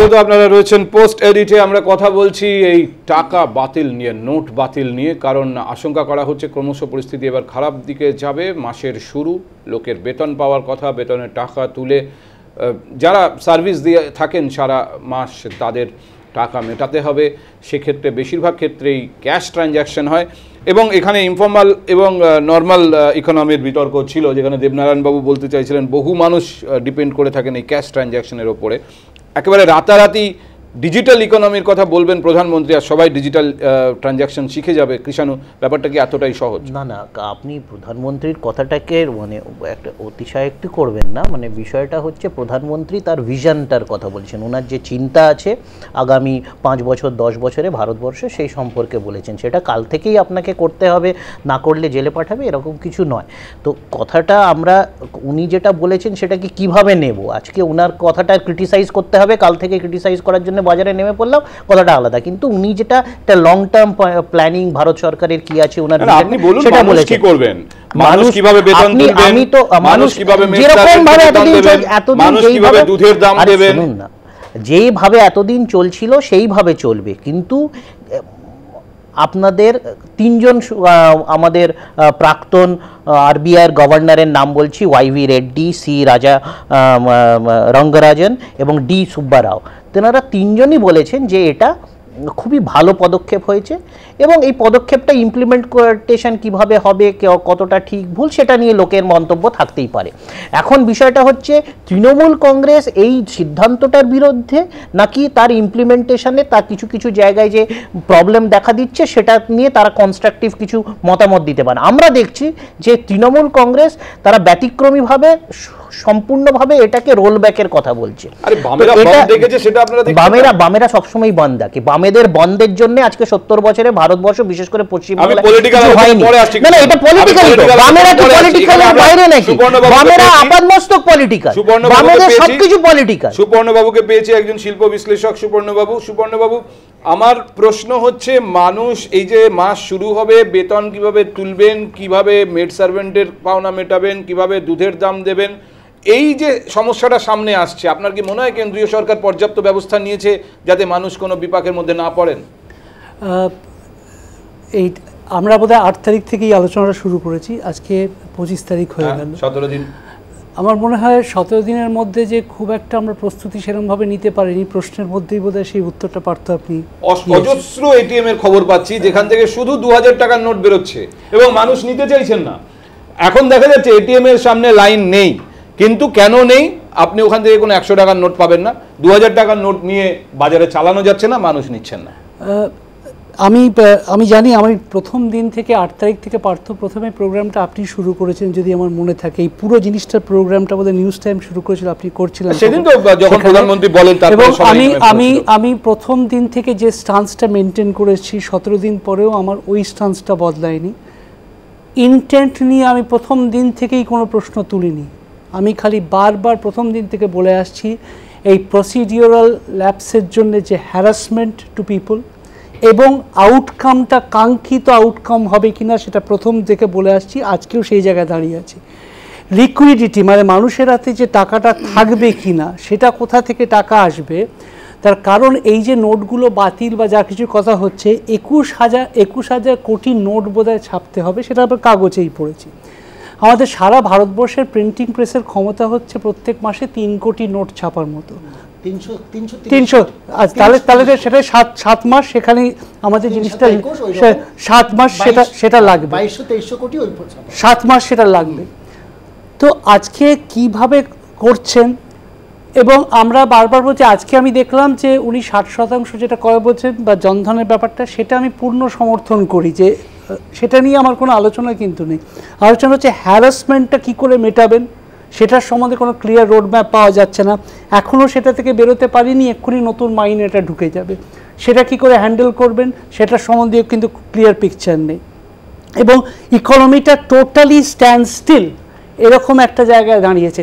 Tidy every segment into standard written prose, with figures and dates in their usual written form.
আপাতত আপনারা রয়েছেন পোস্ট এডিটে। আমরা কথা বলছি এই টাকা বাতিল নিয়ে, নোট বাতিল নিয়ে, কারণ আশঙ্কা করা হচ্ছে ক্রমশ পরিস্থিতি এবার খারাপ দিকে যাবে। মাসের শুরু, লোকের বেতন পাওয়ার কথা, বেতনের টাকা তুলে যারা সার্ভিস দিয়ে থাকেন সারা মাস তাদের টাকা মেটাতে হবে। সেক্ষেত্রে বেশিরভাগ ক্ষেত্রেই ক্যাশ ট্রানজ্যাকশন হয় এবং এখানে ইনফর্মাল এবং নর্মাল ইকোনমির বিতর্ক ছিল, যেখানে দেবনারায়ণবাবু বলতে চাইছিলেন বহু মানুষ ডিপেন্ড করে থাকেন এই ক্যাশ ট্রানজ্যাকশনের ওপরে। একেবারে রাতারাতি ডিজিটাল ইকোনমির কথা বলবেন প্রধানমন্ত্রী আর সবাই ডিজিটাল ট্রানজ্যাকশন শিখে যাবে, কৃষাণু, ব্যাপারটা কি এতটাই সহজ? না না, আপনি প্রধানমন্ত্রীর কথাটাকে মানে একটা অতিশয়োক্তি করবেন না। মানে বিষয়টা হচ্ছে প্রধানমন্ত্রী তার ভিশনটার কথা বলছেন, ওনার যে চিন্তা আছে আগামী 5 বছর 10 বছরে ভারতবর্ষে, সেই সম্পর্কে বলেছেন। সেটা কাল থেকেই আপনাকে করতে হবে, না করলে জেলে পাঠাবে এরকম কিছু নয়। তো কথাটা আমরা, উনি যেটা বলেছেন সেটাকে কিভাবে নেব, আজকে ওনার কথাটা ক্রিটিসাইজ করতে হবে, কাল থেকে ক্রিটিসাইজ করার জন্য বাজারে নেমে পড়লাম, কথাটা আলাদা। কিন্তু উনি যেটা একটা লং টার্ম প্ল্যানিং ভারত সরকারের কি আছে ওনার, আপনি বলুন সেটা বলেছেন। কি করবেন, মানুষ কিভাবে বেতন দিবেন, আমি তো মানুষ কিভাবে যেরকম ভাবে এতদিন কিভাবে দুধের দাম দেবেন, শুনুন না, যেইভাবে এতদিন চলছিল সেইভাবে চলবে। কিন্তু আপনাদের 3 জন আমাদের প্রাক্তন আরবিআই গভর্নরের নাম বলছি, ওয়াইভি রেড্ডি, সি রাজা রঙ্গরাজন এবং ডি সুব্বারাও, তেনারা 3 জনই বলেছেন যে এটা খুবই ভালো পদক্ষেপ হয়েছে এবং এই পদক্ষেপটা ইমপ্লিমেন্টেশন কিভাবে হবে, কতটা ঠিক ভুল, সেটা নিয়ে লোকের মন্তব্য থাকতেই পারে। এখন বিষয়টা হচ্ছে তৃণমূল কংগ্রেস এই সিদ্ধান্তটার বিরুদ্ধে নাকি তার ইমপ্লিমেন্টেশনে তার কিছু কিছু জায়গায় যে প্রবলেম দেখা দিচ্ছে সেটা নিয়ে তারা কনস্ট্রাকটিভ কিছু মতামত দিতে পারে। আমরা দেখছি যে তৃণমূল কংগ্রেস তারা ব্যতিক্রমীভাবে সম্পূর্ণভাবে এটাকে রোল ব্যাকের কথা বলছে। বামেরা সবসময় বন্ধ থাকে, বামেদের বন্ধের জন্য আজকে 70 বছরে ভারতবর্ষ, বিশেষ করে পশ্চিমবাংলা হয়নি। না না, এটা পলিটিক্যাল, বামেরা কি পলিটিক্যালের বাইরে নাকি? বামেরা আপাতমস্তক পলিটিক্যাল, বামেদের সবকিছু পলিটিক্যাল। সুবর্ণবাবুকে পেয়েছে একজন শিল্প বিশ্লেষক, সুবর্ণবাবু, আমার প্রশ্ন হচ্ছে, মানুষ এই যে মাস শুরু হবে, বেতন কিভাবে তুলবেন, কিভাবে মেড সার্ভেন্টের পাওনা মেটাবেন, কিভাবে দুধের দাম দেবেন, এই যে সমস্যাটা সামনে আসছে, আপনার কি মনে হয় কেন্দ্রীয় সরকার পর্যাপ্ত ব্যবস্থা নিয়েছে যাতে মানুষ কোনো বিপাকের মধ্যে না পড়েন? এই আমরা বোধহয় 8 তারিখ থেকেই আলোচনাটা শুরু করেছি, আজকে 25 তারিখ হয়ে গেল, 17 দিন। আমার মনে হয় 17 দিনের মধ্যে যে খুব একটা আমরা প্রস্তুতি সেরকমভাবে নিতে পারিনি। প্রশ্নের মধ্যেই বোধহয় সেই উত্তরটা পারতো আপনি। অজস্র এটিএম এর খবর পাচ্ছি যেখান থেকে শুধু 2000 টাকার নোট বেরোচ্ছে এবং মানুষ নিতে চাইছেন না। এখন দেখা যাচ্ছে এটিএম এর সামনে লাইন নেই, কিন্তু কেন নেই? আপনি ওখান থেকে কোনো 100 টাকার নোট পাবেন না। 2000 টাকার নোট নিয়ে বাজারে চালানো যাচ্ছে না, মানুষ নিচ্ছেন না। আমি জানি, আমি প্রথম দিন থেকে 8 তারিখ থেকে পার্থ প্রথমে প্রোগ্রামটা আপনি শুরু করেছেন, যদি আমার মনে থাকে। এই পুরো জিনিসটার প্রোগ্রামটা বোধহয় নিউজ টাইম শুরু করেছিল, আপনি করছিলেন সেদিন তো যখন প্রধানমন্ত্রী বলেন। এবং আমি প্রথম দিন থেকে যে স্টান্সটা মেনটেন করেছি, 17 দিন পরেও আমার ওই স্টান্সটা বদলায়নি। ইন্টেন্ট নিয়ে আমি প্রথম দিন থেকেই কোনো প্রশ্ন তুলিনি। আমি খালি বারবার প্রথম দিন থেকে বলে আসছি, এই প্রসিডিওরাল ল্যাপসের জন্য যে হ্যারাসমেন্ট টু পিপল এবং আউটকামটা কাঙ্ক্ষিত আউটকাম হবে কিনা সেটা প্রথম থেকে বলে আসছি, আজকেও সেই জায়গায় দাঁড়িয়ে আছি। লিকুইডিটি মানে মানুষের হাতে যে টাকাটা থাকবে কিনা, সেটা কোথা থেকে টাকা আসবে, তার কারণ এই যে নোটগুলো বাতিল বা যা কিছু কথা হচ্ছে, 21,000 কোটি নোট বোধহয় ছাপতে হবে, সেটা আমরা কাগজেই পড়েছি। আমাদের সারা ভারতবর্ষের প্রিন্টিং প্রেসের ক্ষমতা হচ্ছে প্রত্যেক মাসে 3 কোটি নোট ছাপার মতো। 300 তাহলে সেটা 7 মাস, সেখানেই আমাদের জিনিসটা 7 মাস সেটা লাগবে, 2200-2300 কোটি 7 মাস সেটা লাগবে। তো আজকে কিভাবে করছেন, এবং আমরা বারবার বলছি, আজকে আমি দেখলাম যে উনি 60% যেটা করে বলছেন বা জনধনের ব্যাপারটা, সেটা আমি পূর্ণ সমর্থন করি, যে সেটা নিয়ে আমার কোনো আলোচনা কিন্তু নেই। আলোচনা হচ্ছে হ্যারাসমেন্টটা কী করে মেটাবেন, সেটার সম্বন্ধে কোনো ক্লিয়ার রোডম্যাপ পাওয়া যাচ্ছে না, এখনও সেটা থেকে বেরোতে পারিনি, এক্ষুনি নতুন মাইনে এটা ঢুকে যাবে, সেটা কি করে হ্যান্ডেল করবেন সেটার সম্বন্ধেও কিন্তু ক্লিয়ার পিকচার নেই। এবং ইকোনমিটা টোটালি স্ট্যান্ড স্টিল, এরকম একটা জায়গায় দাঁড়িয়েছে।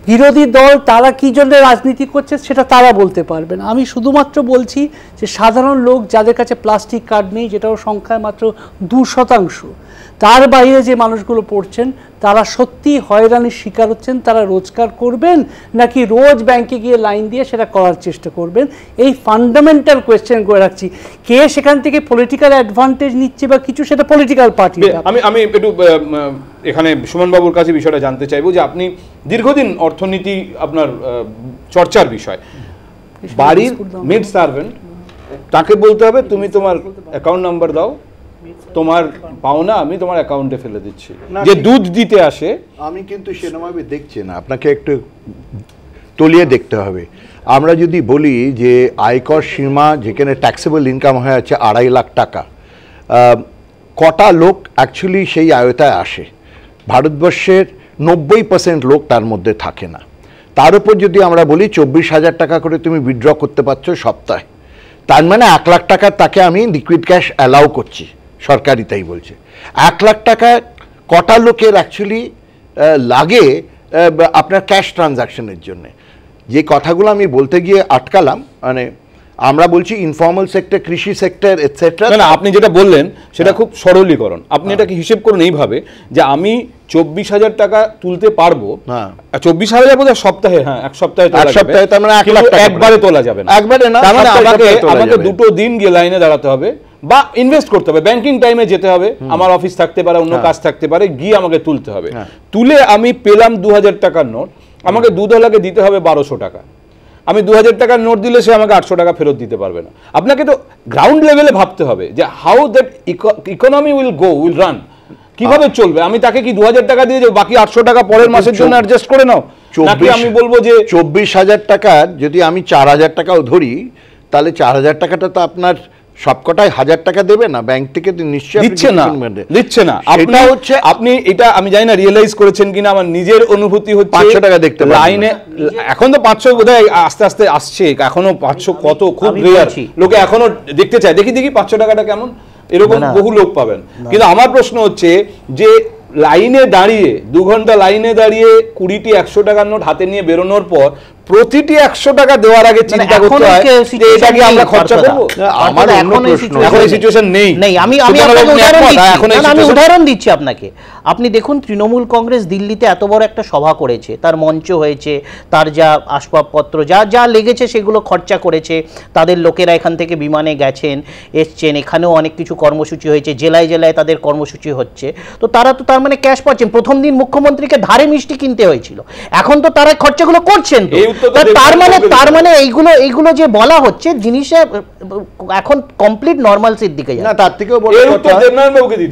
বিরোধী দল তারা কী জন্য রাজনীতি করছে সেটা তারা বলতে পারবেন। আমি শুধুমাত্র বলছি যে সাধারণ লোক যাদের কাছে প্লাস্টিক কার্ড নেই, যেটাও সংখ্যায় মাত্র 2%, তার বাইরে যে মানুষগুলো পড়ছেন তারা সত্যি হয়রানির শিকার হচ্ছেন। তারা রোজগার করবেন নাকি রোজ ব্যাংকে গিয়ে লাইন দিয়ে সেটা করার চেষ্টা করবেন, এই ফান্ডামেন্টাল কোয়েশ্চেন করে রাখছি। কে সেখান থেকে পলিটিক্যাল অ্যাডভান্টেজ নিচ্ছে বা কিছু, সেটা পলিটিক্যাল পার্টি। আমি একটু এখানে সুমনবাবুর কাছে বিষয়টা জানতে চাইবো যে আপনি দীর্ঘদিন অর্থনীতি আপনার চর্চার বিষয়, বাড়ির মিড সার্ভেন্ট তাকে বলতে হবে তুমি তোমার অ্যাকাউন্ট নাম্বার দাও, তোমার পাওনা আমি তোমার অ্যাকাউন্টে ফেলে দিচ্ছি, যে দুধ দিতে আসে। আমি কিন্তু সেরকমভাবে দেখছি না, আপনাকে একটু তলিয়ে দেখতে হবে। আমরা যদি বলি যে আয়কর সীমা যেখানে ট্যাক্সেবল ইনকাম হয়ে আছে 2.5 লাখ টাকা, কটা লোক অ্যাকচুয়ালি সেই আয়তায় আসে? ভারতবর্ষের 90% লোক তার মধ্যে থাকে না। তার উপর যদি আমরা বলি 24,000 টাকা করে তুমি উইথড্র করতে পারছো সপ্তাহে, তার মানে 1 লাখ টাকা তাকে আমি লিকুইড ক্যাশ অ্যালাউ করছি, সরকারি তাই বলছে। 1 লাখ টাকা কটা লোকের অ্যাকচুয়ালি লাগে আপনার ক্যাশ ট্রানজাকশনের জন্য? যে কথাগুলো আমি বলতে গিয়ে আটকালাম, মানে আমরা বলছি ইনফর্মাল সেক্টর, কৃষি সেক্টর এটসেট্রা। না, আপনি যেটা বললেন সেটা খুব সরলীকরণ। আপনি এটাকে হিসেব করুন এইভাবে যে আমি 24,000 টাকা তুলতে পারবো, 24,000 বোধহয় সপ্তাহে, হ্যাঁ এক সপ্তাহে, তার মানে 1 লাখ টাকা একবারে তোলা যাবে না, একবারে না। তার মানে আমাকে 2 দিন গিয়ে লাইনে দাঁড়াতে হবে বা ইনভেস্ট করতে হবে, ব্যাংকিং টাইমে যেতে হবে, আমার অফিস থাকতে পারে, অন্য কাজ থাকতে পারে, গিয়ে আমাকে তুলতে হবে। তুলে আমি পেলাম 2,000 টাকার নোট, আমাকে দুধওয়ালাকে দিতে হবে 1,200 টাকা। আমি 2,000 টাকার নোট দিলে সে আমাকে 800 টাকা ফেরত দিতে পারবে না। আপনাকে তো গ্রাউন্ড লেভেলে ভাবতে হবে যে how that economy will run, কিভাবে চলবে। আমি তাকে কি 2,000 টাকা দিয়ে যাবো, বাকি 800 টাকা পরের মাসের জন্য অ্যাডজাস্ট করে নাও? নাকি আমি বলবো যে 24,000 টাকার যদি আমি 4,000 টাকাও ধরি, তাহলে 4,000 টাকাটা তো আপনার সবকটাই 1,000 টাকা দেবে না, ব্যাংক থেকে নিশ্চয়ই দিচ্ছে না। আপনি এটা আমি জানি না রিয়েলাইজ করেছেন কিনা, আমার নিজের অনুভূতি হচ্ছে 500 টাকা দেখতে লাইনে এখন তো 500 বোধহয় আস্তে আস্তে আসছে, এখনো 500 কত খুব রেয়ার, লোকে এখনো দেখতে চায়, দেখি 500 টাকাটা কেমন, এরকম বহু লোক পাবেন। কিন্তু আমার প্রশ্ন হচ্ছে যে লাইনে দাঁড়িয়ে 2 ঘন্টা লাইনে দাঁড়িয়ে 20টি 100 টাকার নোট হাতে নিয়ে বেরোনোর পর প্রতিটি 100 টাকা দেওয়ার আগে চিন্তা করতে হয় যে এটা কি আমরা খরচা করব। আমার এখন এই সিচুয়েশন নেই। আমি উদাহরণ দিচ্ছি আপনাকে। আপনি দেখুন, তৃণমূল কংগ্রেস দিল্লিতে এত বড় একটা সভা করেছে, তার মঞ্চ হয়েছে, তার যা আসবাবপত্র যা লেগেছে সেগুলো খরচা করেছে, তাদের লোকেরা এখান থেকে বিমানে গেছেন এসছেন, এখানেও অনেক কিছু কর্মসূচি হয়েছে, জেলায় জেলায় তাদের কর্মসূচি হচ্ছে। তো তারা তো তার মানে ক্যাশ পাচ্ছেন। প্রথম দিন মুখ্যমন্ত্রীকে ধারে মিষ্টি কিনতে হয়েছিল, এখন তো তারা খরচাগুলো করছেন। তার মানে এইগুলো যে বলা হচ্ছে জিনিসে এখন কমপ্লিট নরমালসির দিকে যাচ্ছে। না, তার থেকেও বড় কথা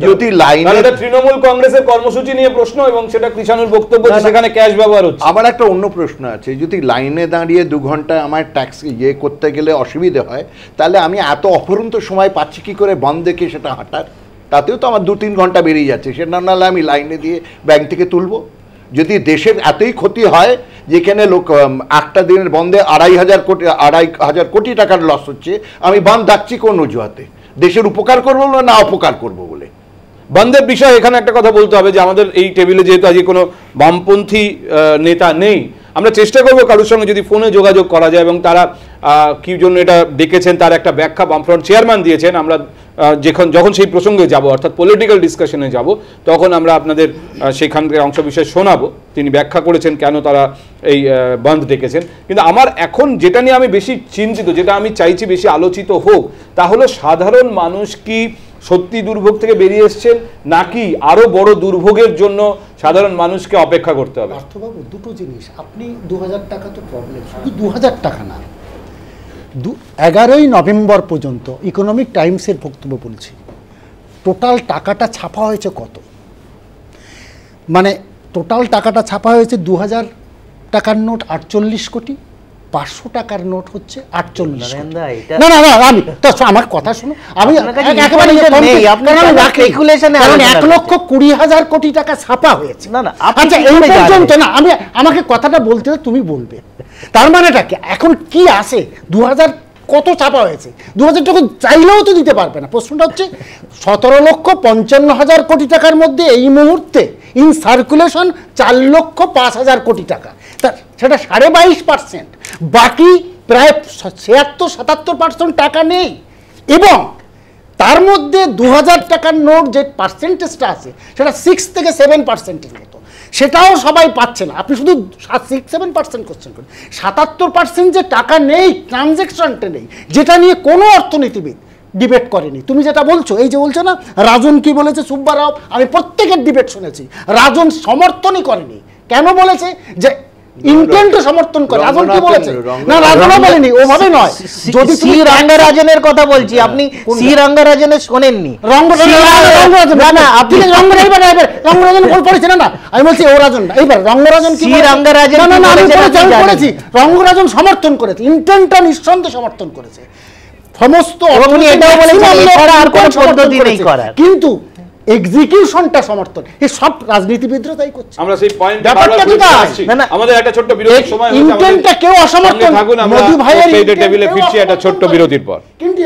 যদি লাইনে তৃণমূল কংগ্রেসের কর্মসূচি নিয়ে প্রশ্ন এবং সেটা কৃষাণুর বক্তব্য সেখানে ক্যাশ ব্যবহার হচ্ছে। আমার একটা অন্য প্রশ্ন আছে, যদি লাইনে দাঁড়িয়ে 2 ঘন্টা আমার ট্যাক্স করতে গেলে অসুবিধে হয়, তাহলে আমি এত অপরন্ত সময় পাচ্ছি কি করে বন্ধ দেখে সেটা হাঁটার? তাতেও তো আমার 2-3 ঘন্টা বেরিয়ে যাচ্ছে, সেটা নাহলে আমি লাইনে দিয়ে ব্যাংক থেকে তুলবো। যদি দেশের এতই ক্ষতি হয় যেখানে লোক একটা দিনের বন্ধে 2,500 কোটি টাকার লস হচ্ছে, আমি বন্ধ ডাকছি কোন অজুহাতে? দেশের উপকার করবো না অপকার করবো বলে? বন্ধের বিষয়ে এখানে একটা কথা বলতে হবে যে আমাদের এই টেবিলে যেহেতু আজকে কোনো বামপন্থী নেতা নেই, আমরা চেষ্টা করবো কারোর সঙ্গে যদি ফোনে যোগাযোগ করা যায় এবং তারা কি জন্য এটা ডেকেছেন তার একটা ব্যাখ্যা বামফ্রন্ট চেয়ারম্যান দিয়েছেন। আমরা যখন সেই প্রসঙ্গে যাব, অর্থাৎ পলিটিক্যাল ডিসকাশনে যাব, তখন আমরা আপনাদের সেখান থেকে অংশ বিষয় শোনাবো। তিনি ব্যাখ্যা করেছেন কেন তারা এই বন্ধ ডেকেছেন। কিন্তু আমার এখন যেটা নিয়ে আমি বেশি চিন্তিত, যেটা আমি চাইছি বেশি আলোচিত হোক, তা হলো সাধারণ মানুষ কি সত্যি দুর্ভোগ থেকে বেরিয়ে এসছেন, নাকি আরো বড় দুর্ভোগের জন্য সাধারণ মানুষকে অপেক্ষা করতে হবে? পার্থবাবু, দুটো জিনিস। আপনি 2,000 টাকা তো প্রবলেম, শুধু 2,000 টাকা না, 11ই নভেম্বর পর্যন্ত ইকোনমিক টাইমসের বক্তব্য বলছি, টোটাল টাকাটা ছাপা হয়েছে কত? মানে টোটাল টাকাটা ছাপা হয়েছে 2,000 টাকার নোট 48 কোটি, 500 টাকার নোট হচ্ছে 48 কোটি। না না না, আমি তো আমার কথা শুনো, আমি একেবারে 1,20,000 কোটি টাকা ছাপা হয়েছে। না না, আচ্ছা এই পর্যন্ত না, আমাকে কথাটা বলতে তুমি বলবে। তার মানেটা কি? এখন কি আসে? 2,000 কত ছাপা হয়েছে? 2,000 টাকা চাইলেও তো দিতে পারবে না। প্রশ্নটা হচ্ছে 17,55,000 কোটি টাকার মধ্যে এই মুহূর্তে ইন সার্কুলেশন 4,05,000 কোটি টাকা। সেটা 22.5%, বাকি প্রায় 76-77% টাকা নেই। এবং তার মধ্যে 2000 টাকার নোট যে পার্সেন্টেজটা আছে সেটা 6 থেকে 7%-এর মতো, সেটাও সবাই পাচ্ছে না। আপনি শুধু 6-7% কোশ্চেন করেন, 77% যে টাকা নেই, ট্রানজ্যাকশনটা নেই, যেটা নিয়ে কোনো অর্থনীতিবিদ ডিবেট করেনি। তুমি যেটা বলছো, এই যে বলছো না রাজন কি বলেছে, সুব্বারাও, আমি প্রত্যেকের ডিবেট শুনেছি, রাজন সমর্থনই করেনি। কেন বলেছে? যে ইন্টেন্টও সমর্থন করে। রাজন কি বলেছে? না, রাজনও বলেনি, ওভাবে নয়। যদি সি রঙ্গরাজনের কথা বলছি, আপনি সি রঙ্গরাজনের শোনেননি? রঙ্গরাজন পড়েছেন না, আমি বলছি ও রাজন না। এইবার রঙ্গরাজন কি? রঙ্গরাজন সমর্থন করেছে, ইন্টেন্টটা নিঃসন্দেহে সমর্থন করেছে, সমস্ত কিন্তু এক্সিকিউশনটা সমর্থন, এই সব রাজনীতিবিদরা তাই করছে। আমরা সেই পয়েন্ট ব্যাপারটা ঠিক আছে। আমাদের একটা ছোট্ট বিরতির সময় হয়েছে, ইন্টেন্টটা কেউ অসমর্থন, মোদি ভাইয়ের টেবিলে ফিরছি একটা ছোট্ট বিরতির পর। কিন্তু